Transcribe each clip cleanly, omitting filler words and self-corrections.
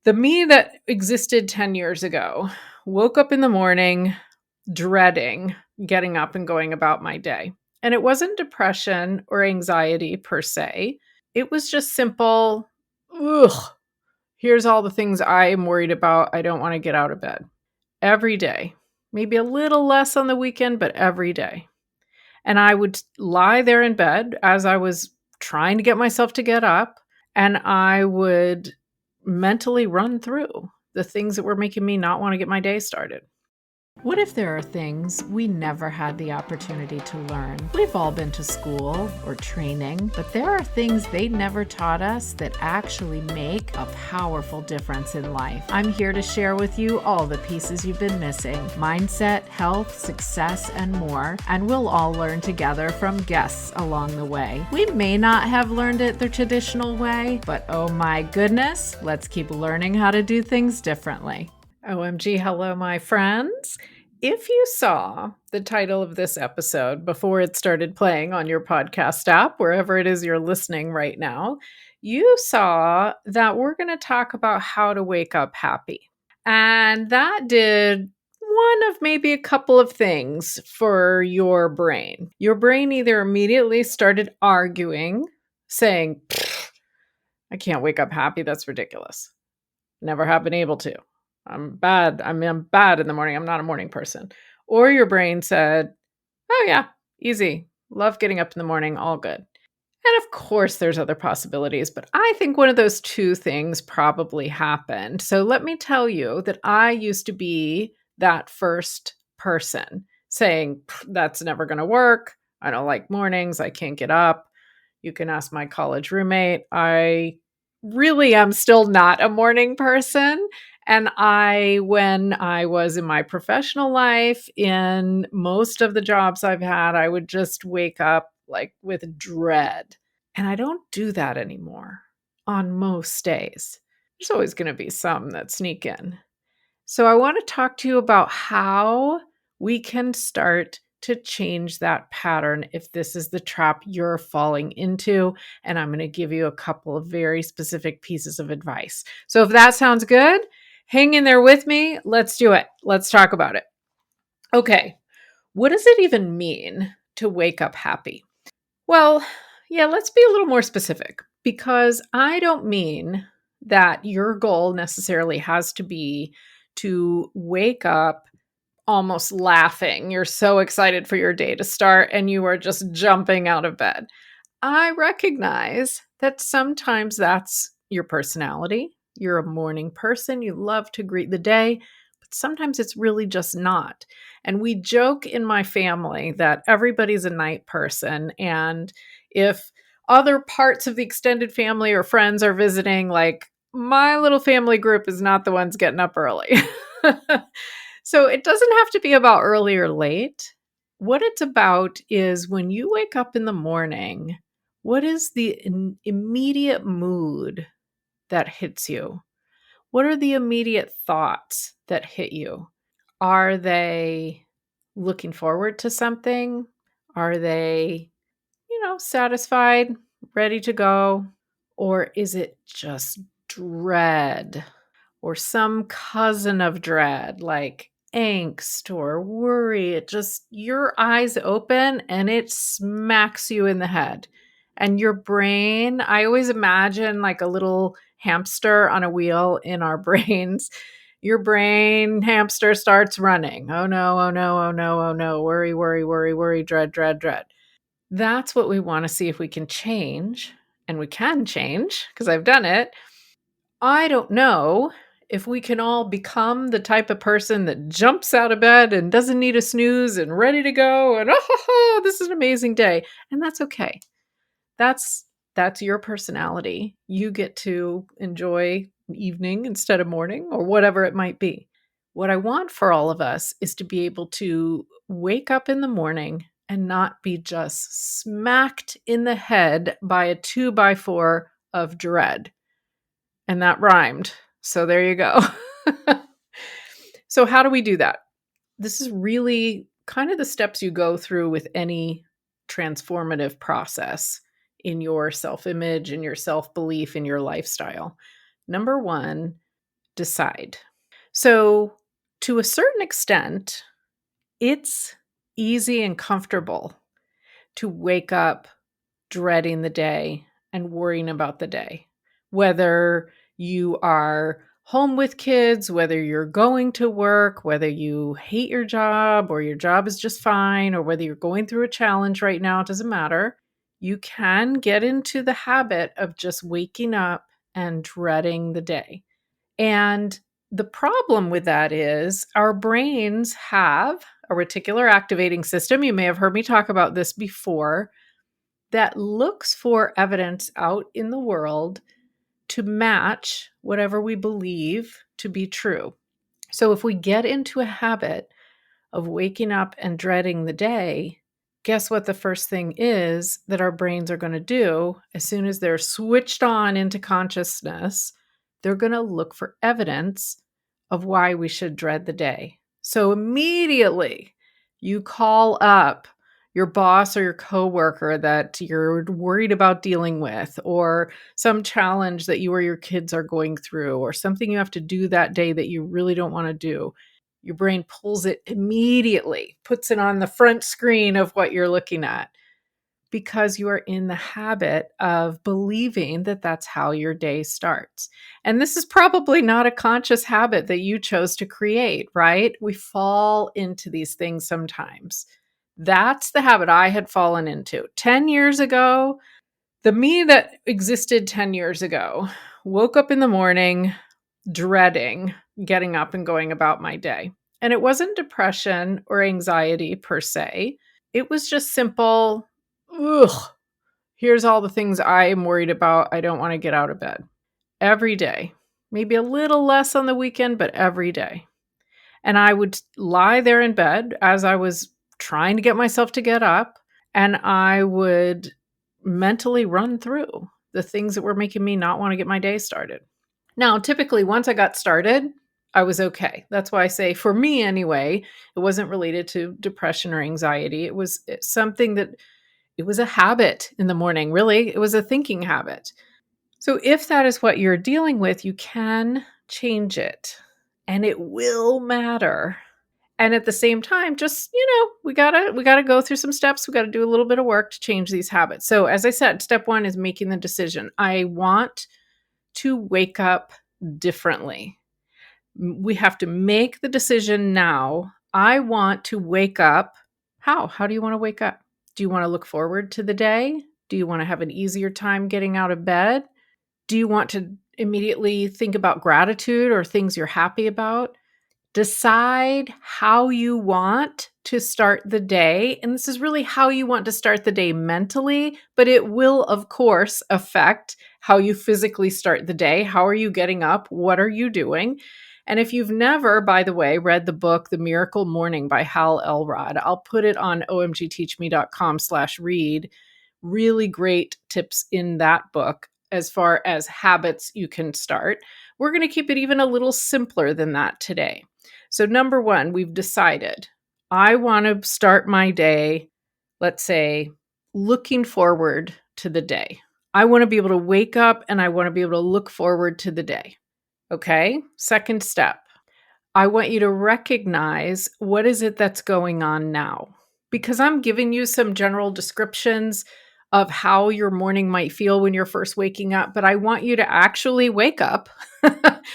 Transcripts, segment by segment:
The me that existed 10 years ago woke up in the morning dreading getting up and going about my day. And it wasn't depression or anxiety per se. It was just simple, ugh, here's all the things I am worried about. I don't want to get out of bed every day. Maybe a little less on the weekend, but every day. And I would lie there in bed as I was trying to get myself to get up, and I would mentally run through the things that were making me not want to get my day started. What if there are things we never had the opportunity to learn? We've all been to school or training, but there are things they never taught us that actually make a powerful difference in life. I'm here to share with you all the pieces you've been missing: mindset, health, success, and more, and we'll all learn together from guests along the way. We may not have learned it the traditional way, but oh my goodness, let's keep learning how to do things differently. OMG, hello, my friends. If you saw the title of this episode before it started playing on your podcast app, wherever it is you're listening right now, you saw that we're going to talk about how to wake up happy. And that did one of maybe a couple of things for your brain. Your brain either immediately started arguing, saying, I can't wake up happy. That's ridiculous. Never have been able to. I'm bad. I'm bad in the morning. I'm not a morning person. Or your brain said, oh yeah, easy. Love getting up in the morning. All good. And of course, there's other possibilities, but I think one of those two things probably happened. So let me tell you that I used to be that first person saying, that's never going to work. I don't like mornings. I can't get up. You can ask my college roommate. I really am still not a morning person. And when I was in my professional life, in most of the jobs I've had, I would just wake up like with dread. And I don't do that anymore on most days. There's always going to be some that sneak in. So I want to talk to you about how we can start to change that pattern if this is the trap you're falling into. And I'm going to give you a couple of very specific pieces of advice. So if that sounds good, hang in there with me. Let's do it. Let's talk about it. Okay. What does it even mean to wake up happy? Well, yeah, let's be a little more specific, because I don't mean that your goal necessarily has to be to wake up almost laughing. You're so excited for your day to start and you are just jumping out of bed. I recognize that sometimes that's your personality. You're a morning person. You love to greet the day, but sometimes it's really just not. And we joke in my family that everybody's a night person. And if other parts of the extended family or friends are visiting, like my little family group is not the ones getting up early. So it doesn't have to be about early or late. What it's about is when you wake up in the morning, what is the immediate mood that hits you? What are the immediate thoughts that hit you? Are they looking forward to something? Are they, satisfied, ready to go? Or is it just dread or some cousin of dread, like angst or worry? It just, your eyes open and it smacks you in the head. And your brain, I always imagine like a little hamster on a wheel in our brains. Your brain hamster starts running. Oh no, oh no, oh no, oh no. Worry, worry, worry, worry, dread, dread, dread. That's what we want to see if we can change. And we can change because I've done it. I don't know if we can all become the type of person that jumps out of bed and doesn't need a snooze and ready to go and this is an amazing day. And that's okay. That's your personality. You get to enjoy evening instead of morning or whatever it might be. What I want for all of us is to be able to wake up in the morning and not be just smacked in the head by a 2x4 of dread. And that rhymed. So there you go. So how do we do that? This is really kind of the steps you go through with any transformative process in your self-image, in your self-belief, in your lifestyle. Number one, decide. So, to a certain extent, it's easy and comfortable to wake up dreading the day and worrying about the day. Whether you are home with kids, whether you're going to work, whether you hate your job or your job is just fine, or whether you're going through a challenge right now, it doesn't matter. You can get into the habit of just waking up and dreading the day. And the problem with that is our brains have a reticular activating system. You may have heard me talk about this before, that looks for evidence out in the world to match whatever we believe to be true. So if we get into a habit of waking up and dreading the day, guess what the first thing is that our brains are going to do as soon as they're switched on into consciousness? They're going to look for evidence of why we should dread the day. So immediately you call up your boss or your coworker that you're worried about dealing with, or some challenge that you or your kids are going through, or something you have to do that day that you really don't want to do. Your brain pulls it immediately, puts it on the front screen of what you're looking at, because you are in the habit of believing that that's how your day starts. And this is probably not a conscious habit that you chose to create, right? We fall into these things sometimes. That's the habit I had fallen into 10 years ago. The me that existed 10 years ago woke up in the morning dreading getting up and going about my day. And it wasn't depression or anxiety per se. It was just simple, ugh, here's all the things I am worried about. I don't want to get out of bed every day. Maybe a little less on the weekend, but every day. And I would lie there in bed as I was trying to get myself to get up, and I would mentally run through the things that were making me not want to get my day started. Now, typically, once I got started, I was okay. That's why I say, for me anyway, it wasn't related to depression or anxiety. It was something that it was a habit in the morning. Really, it was a thinking habit. So if that is what you're dealing with, you can change it, and it will matter. And at the same time, just, we gotta go through some steps. We gotta do a little bit of work to change these habits. So as I said, step one is making the decision. I want to wake up differently. We have to make the decision now. I want to wake up. How do you want to wake up? Do you want to look forward to the day? Do you want to have an easier time getting out of bed? Do you want to immediately think about gratitude or things you're happy about? Decide how you want to start the day. And this is really how you want to start the day mentally, but it will, of course, affect how you physically start the day. How are you getting up? What are you doing? And if you've never, by the way, read the book, The Miracle Morning by Hal Elrod, I'll put it on omgteachme.com/read. Really great tips in that book as far as habits you can start. We're going to keep it even a little simpler than that today. So number one, we've decided I want to start my day, let's say, looking forward to the day. I want to be able to wake up and I want to be able to look forward to the day. Okay. Second step, I want you to recognize what is it that's going on now, because I'm giving you some general descriptions of how your morning might feel when you're first waking up, but I want you to actually wake up,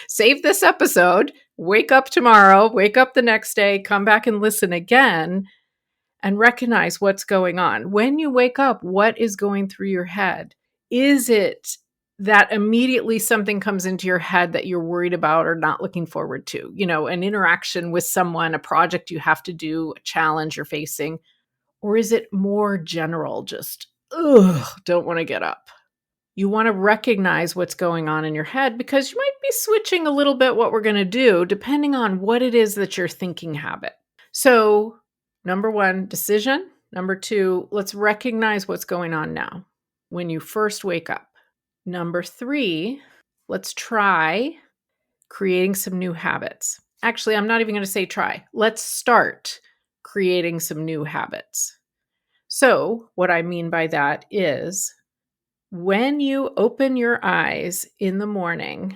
save this episode, wake up tomorrow, wake up the next day, come back and listen again and recognize what's going on. When you wake up, what is going through your head? Is it that immediately something comes into your head that you're worried about or not looking forward to? An interaction with someone, a project you have to do, a challenge you're facing? Or is it more general, just, don't want to get up? You want to recognize what's going on in your head, because you might be switching a little bit what we're going to do depending on what it is that you're thinking habit. So, number one, decision. Number two, let's recognize what's going on now when you first wake up. Number three, let's try creating some new habits. Actually, I'm not even going to say try. Let's start creating some new habits. So, what I mean by that is when you open your eyes in the morning,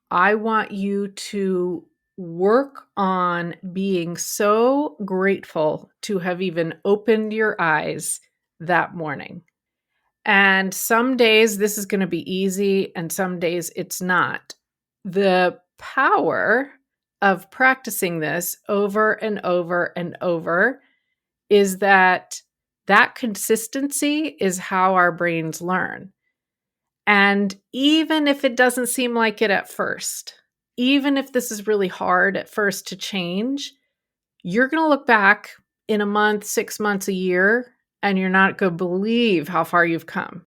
I want you to work on being so grateful to have even opened your eyes that morning. And some days this is going to be easy, and some days it's not. The power of practicing this over and over and over is that consistency is how our brains learn. And even if it doesn't seem like it at first, even if this is really hard at first to change, you're going to look back in a month, 6 months, a year, and you're not going to believe how far you've come.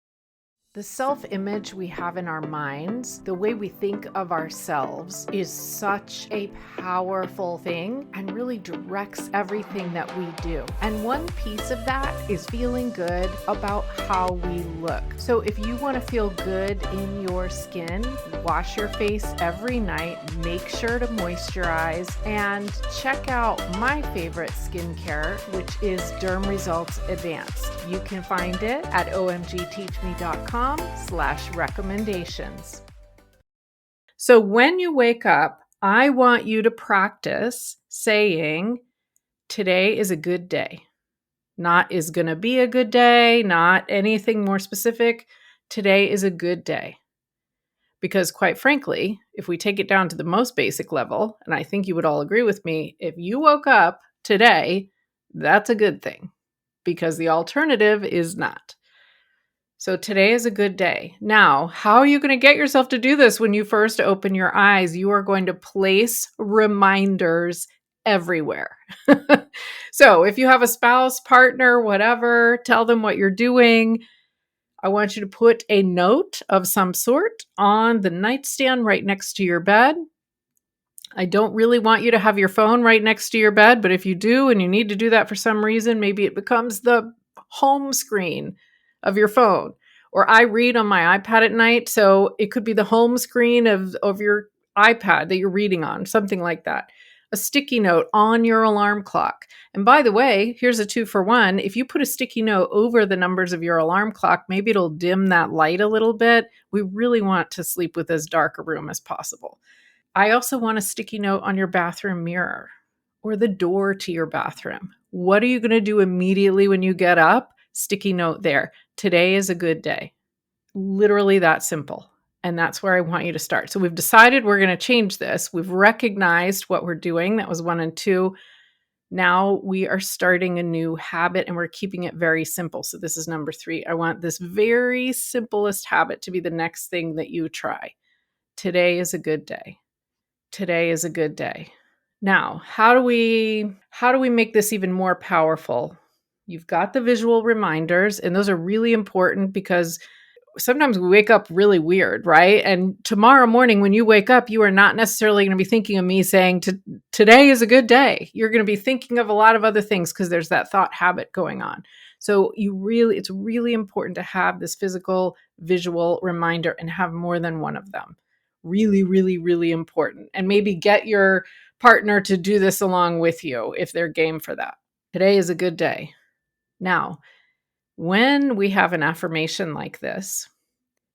The self-image we have in our minds, the way we think of ourselves, is such a powerful thing and really directs everything that we do. And one piece of that is feeling good about how we look. So if you want to feel good in your skin, wash your face every night, make sure to moisturize, and check out my favorite skincare, which is Derm Results Advanced. You can find it at omgteachme.com/recommendations. So when you wake up, I want you to practice saying, today is a good day. Not is going to be a good day, not anything more specific. Today is a good day. Because quite frankly, if we take it down to the most basic level, and I think you would all agree with me, if you woke up today, that's a good thing, because the alternative is not. So today is a good day. Now, how are you going to get yourself to do this when you first open your eyes? You are going to place reminders everywhere. So if you have a spouse, partner, whatever, tell them what you're doing. I want you to put a note of some sort on the nightstand right next to your bed. I don't really want you to have your phone right next to your bed, but if you do and you need to do that for some reason, maybe it becomes the home screen of your phone. Or I read on my iPad at night, so it could be the home screen of your iPad that you're reading on, something like that. A sticky note on your alarm clock. And by the way, here's a 2-for-1. If you put a sticky note over the numbers of your alarm clock, maybe it'll dim that light a little bit. We really want to sleep with as dark a room as possible. I also want a sticky note on your bathroom mirror or the door to your bathroom. What are you going to do immediately when you get up? Sticky note there. Today is a good day. Literally that simple. And that's where I want you to start. So we've decided we're going to change this. We've recognized what we're doing. That was 1 and 2. Now we are starting a new habit and we're keeping it very simple. So this is number 3. I want this very simplest habit to be the next thing that you try. Today is a good day. Today is a good day. Now, how do we make this even more powerful? You've got the visual reminders, and those are really important because sometimes we wake up really weird, right? And tomorrow morning when you wake up, you are not necessarily going to be thinking of me saying today is a good day. You're going to be thinking of a lot of other things because there's that thought habit going on. So it's really important to have this physical visual reminder and have more than one of them. Really, really, really important. And maybe get your partner to do this along with you if they're game for that. Today is a good day. Now, when we have an affirmation like this,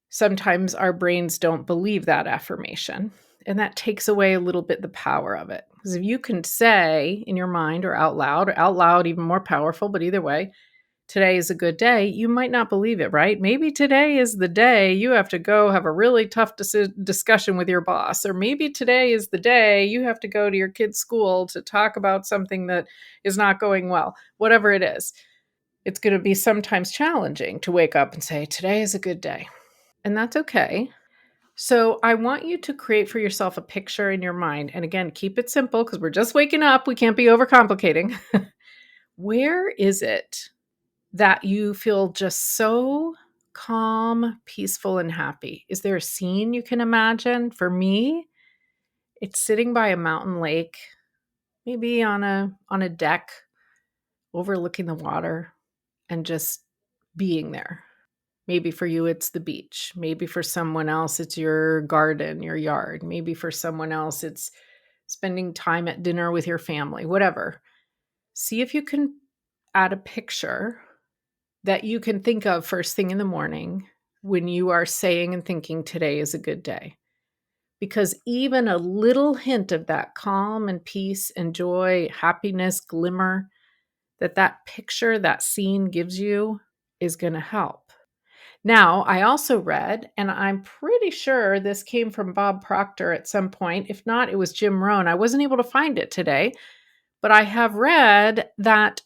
sometimes our brains don't believe that affirmation, and that takes away a little bit the power of it. Because if you can say in your mind or out loud, even more powerful, but either way, today is a good day, you might not believe it, right? Maybe today is the day you have to go have a really tough discussion with your boss. Or maybe today is the day you have to go to your kid's school to talk about something that is not going well. Whatever it is, it's going to be sometimes challenging to wake up and say, today is a good day. And that's okay. So I want you to create for yourself a picture in your mind. And again, keep it simple because we're just waking up. We can't be overcomplicating. Where is it that you feel just so calm, peaceful, and happy? Is there a scene you can imagine? For me, it's sitting by a mountain lake, maybe on a deck overlooking the water and just being there. Maybe for you, it's the beach. Maybe for someone else, it's your garden, your yard. Maybe for someone else, it's spending time at dinner with your family, whatever. See if you can add a picture that you can think of first thing in the morning when you are saying and thinking today is a good day. because even a little hint of that calm and peace and joy, happiness, glimmer that picture, that scene gives you is going to help. Now, I also read, and I'm pretty sure this came from Bob Proctor at some point. If not, it was Jim Rohn. I wasn't able to find it today, but I have read that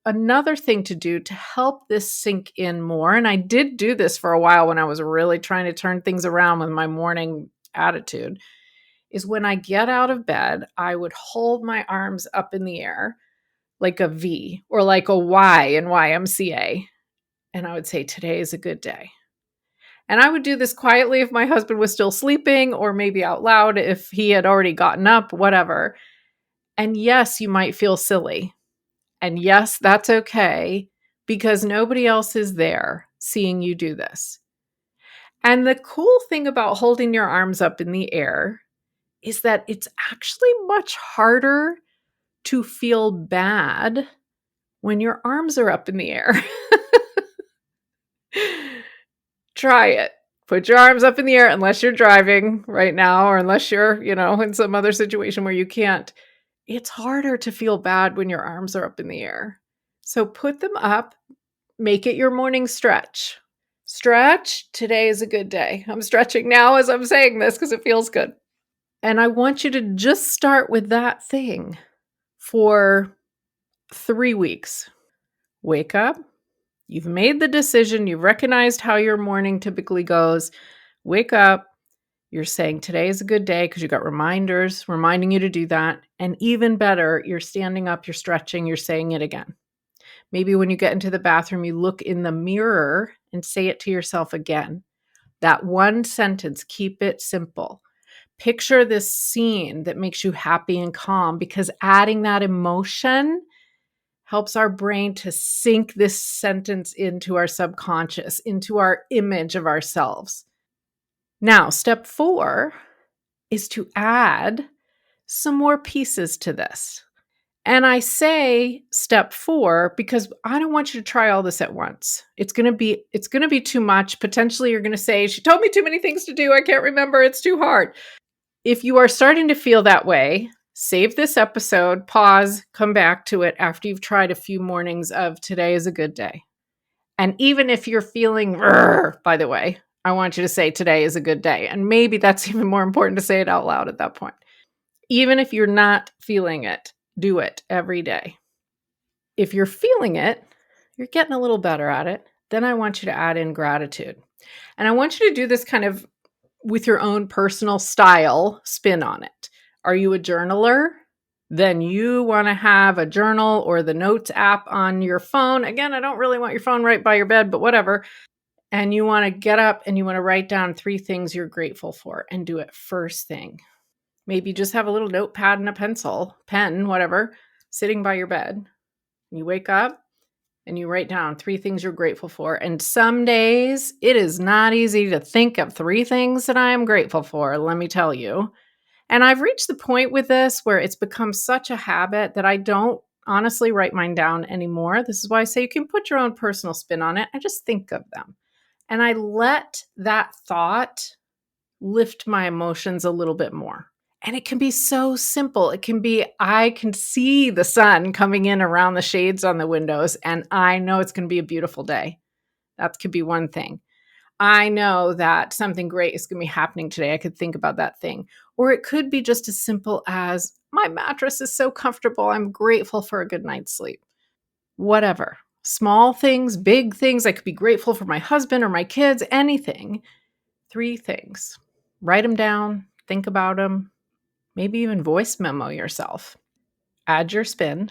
another thing to do to help this sink in more, and I did do this for a while when I was really trying to turn things around with my morning attitude, is when I get out of bed, I would hold my arms up in the air like a V or like a Y in YMCA. And I would say, today is a good day. And I would do this quietly if my husband was still sleeping, or maybe out loud if he had already gotten up, whatever. And yes, you might feel silly. And yes, that's okay, because nobody else is there seeing you do this. And the cool thing about holding your arms up in the air is that it's actually much harder to feel bad when your arms are up in the air. Try it. Put your arms up in the air, unless you're driving right now, or unless you're, in some other situation where you can't. It's harder to feel bad when your arms are up in the air. So put them up, make it your morning stretch. Stretch, today is a good day. I'm stretching now as I'm saying this because it feels good. And I want you to just start with that thing for 3 weeks. Wake up. You've made the decision. You've recognized how your morning typically goes. Wake up. You're saying today is a good day because you got reminders reminding you to do that. And even better, you're standing up, you're stretching, you're saying it again. Maybe when you get into the bathroom, you look in the mirror and say it to yourself again. That one sentence, keep it simple. Picture this scene that makes you happy and calm, because adding that emotion helps our brain to sink this sentence into our subconscious, into our image of ourselves. Now, step 4 is to add some more pieces to this. And I say step 4 because I don't want you to try all this at once. It's going to be too much. Potentially you're going to say, she told me too many things to do. I can't remember. It's too hard. If you are starting to feel that way, save this episode, pause, come back to it after you've tried a few mornings of today is a good day. And even if you're feeling, by the way, I want you to say today is a good day. And maybe that's even more important to say it out loud at that point. Even if you're not feeling it, do it every day. If you're feeling it, you're getting a little better at it, then I want you to add in gratitude. And I want you to do this kind of with your own personal style spin on it. Are you a journaler? Then you want to have a journal or the notes app on your phone. Again, I don't really want your phone right by your bed, but whatever. And you want to get up and you want to write down 3 things you're grateful for and do it first thing. Maybe just have a little notepad and a pencil, pen, whatever, sitting by your bed. You wake up and you write down 3 things you're grateful for. And some days it is not easy to think of 3 things that I am grateful for, let me tell you. And I've reached the point with this where it's become such a habit that I don't honestly write mine down anymore. This is why I say you can put your own personal spin on it. I just think of them. And I let that thought lift my emotions a little bit more. And it can be so simple. It can be, I can see the sun coming in around the shades on the windows, and I know it's going to be a beautiful day. That could be one thing. I know that something great is going to be happening today. I could think about that thing. Or it could be just as simple as, my mattress is so comfortable. I'm grateful for a good night's sleep. Whatever. Small things, big things. I could be grateful for my husband or my kids, anything. 3 things. Write them down. Think about them. Maybe even voice memo yourself. Add your spin.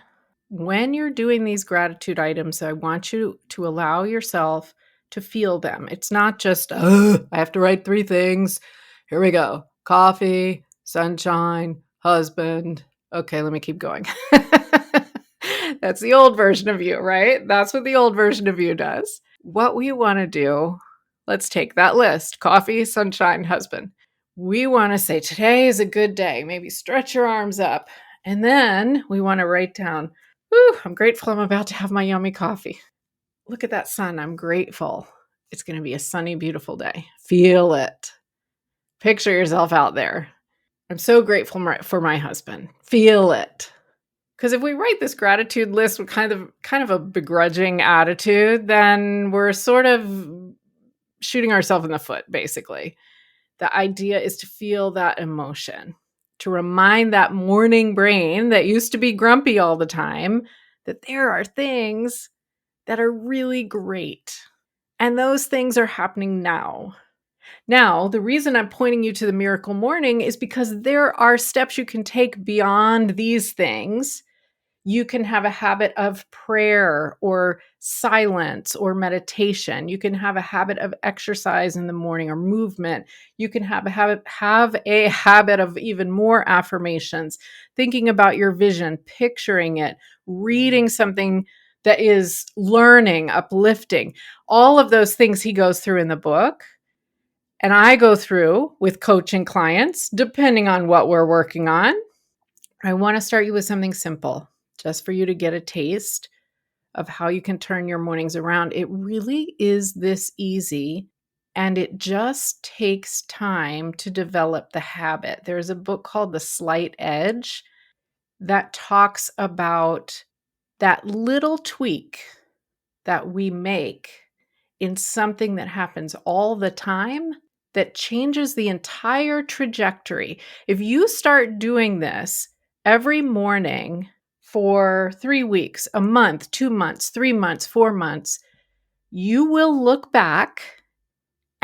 When you're doing these gratitude items, I want you to allow yourself to feel them. It's not just, I have to write 3 things. Here we go. Coffee, sunshine, husband. Okay, let me keep going. That's the old version of you, right? That's what the old version of you does. What we want to do, let's take that list. Coffee, sunshine, husband. We want to say, today is a good day. Maybe stretch your arms up. And then we want to write down, I'm grateful I'm about to have my yummy coffee. Look at that sun. I'm grateful. It's going to be a sunny, beautiful day. Feel it. Picture yourself out there. I'm so grateful for my husband. Feel it. Because if we write this gratitude list with kind of a begrudging attitude, then we're sort of shooting ourselves in the foot, basically. The idea is to feel that emotion, to remind that morning brain that used to be grumpy all the time that there are things that are really great. And those things are happening now. Now, the reason I'm pointing you to the miracle morning is because there are steps you can take beyond these things. You can have a habit of prayer or silence or meditation. You can have a habit of exercise in the morning or movement. You can have a habit of even more affirmations, thinking about your vision, picturing it, reading something that is learning, uplifting. All of those things he goes through in the book. And I go through with coaching clients, depending on what we're working on. I want to start you with something simple, just for you to get a taste of how you can turn your mornings around. It really is this easy, and it just takes time to develop the habit. There's a book called The Slight Edge that talks about that little tweak that we make in something that happens all the time that changes the entire trajectory. If you start doing this every morning for 3 weeks, a month, 2 months, 3 months, 4 months, you will look back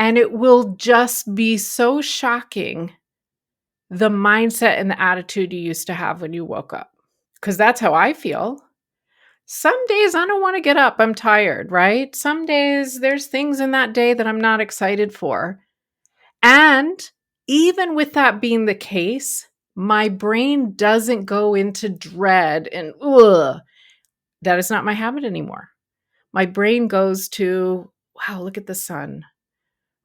and it will just be so shocking, the mindset and the attitude you used to have when you woke up. Because that's how I feel. Some days I don't want to get up. I'm tired, right? Some days there's things in that day that I'm not excited for. And even with that being the case, my brain doesn't go into dread and, ugh, that is not my habit anymore. My brain goes to, wow, look at the sun.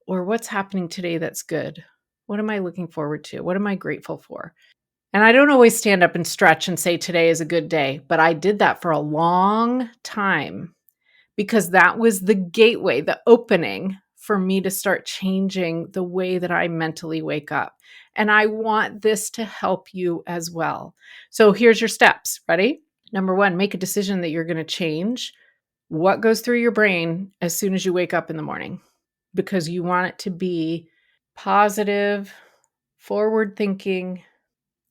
Or what's happening today that's good? What am I looking forward to? What am I grateful for? And I don't always stand up and stretch and say today is a good day, but I did that for a long time because that was the gateway, the opening for me to start changing the way that I mentally wake up. And I want this to help you as well. So here's your steps. Ready? Number 1, make a decision that you're going to change what goes through your brain as soon as you wake up in the morning, because you want it to be positive, forward thinking.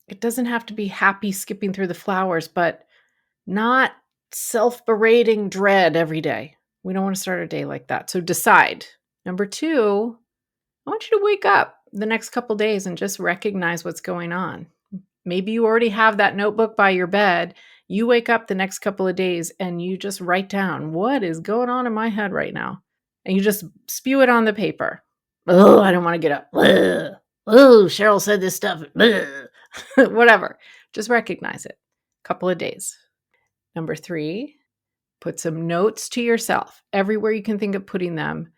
It doesn't have to be happy skipping through the flowers, but not self-berating dread every day. We don't want to start our day like that. So decide. Number 2, I want you to wake up the next couple days and just recognize what's going on. Maybe you already have that notebook by your bed. You wake up the next couple of days and you just write down what is going on in my head right now. And you just spew it on the paper. Oh, I don't want to get up. Ugh. Oh, Cheryl said this stuff. Whatever. Just recognize it. Couple of days. Number 3, put some notes to yourself everywhere you can think of putting them,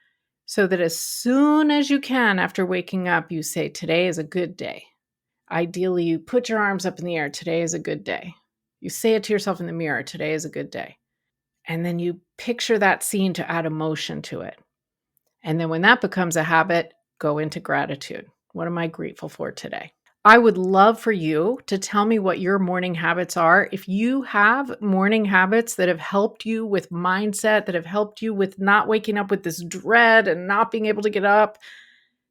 so that as soon as you can after waking up, you say, today is a good day. Ideally, you put your arms up in the air. Today is a good day. You say it to yourself in the mirror. Today is a good day. And then you picture that scene to add emotion to it. And then when that becomes a habit, go into gratitude. What am I grateful for today? I would love for you to tell me what your morning habits are. If you have morning habits that have helped you with mindset, that have helped you with not waking up with this dread and not being able to get up,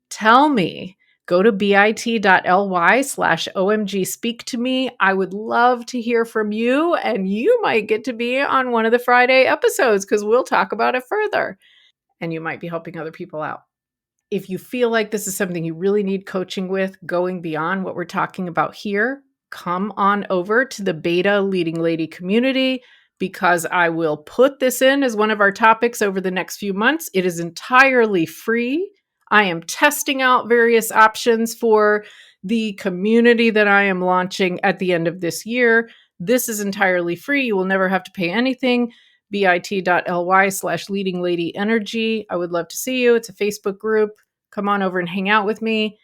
tell me. Go to bit.ly/OMG speak to me. I would love to hear from you, and you might get to be on one of the Friday episodes because we'll talk about it further, and you might be helping other people out. If you feel like this is something you really need coaching with, going beyond what we're talking about here, come on over to the Beta Leading Lady community, because I will put this in as one of our topics over the next few months. It is entirely free. I am testing out various options for the community that I am launching at the end of this year. This is entirely free. You will never have to pay anything. bit.ly/leading lady energy. I would love to see you. It's a Facebook group. Come on over and hang out with me.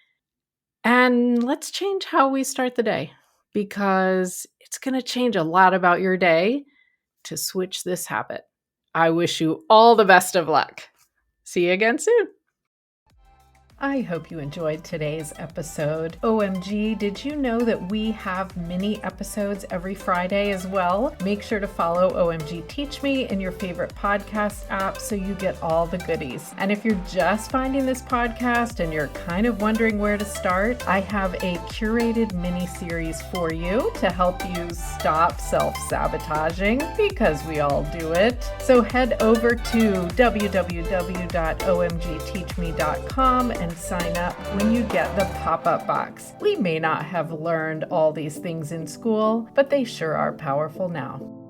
And let's change how we start the day, because it's going to change a lot about your day to switch this habit. I wish you all the best of luck. See you again soon. I hope you enjoyed today's episode. OMG, did you know that we have mini episodes every Friday as well? Make sure to follow OMG Teach Me in your favorite podcast app so you get all the goodies. And if you're just finding this podcast and you're kind of wondering where to start, I have a curated mini series for you to help you stop self-sabotaging, because we all do it. So head over to www.omgteachme.com and sign up when you get the pop-up box. We may not have learned all these things in school, but they sure are powerful now.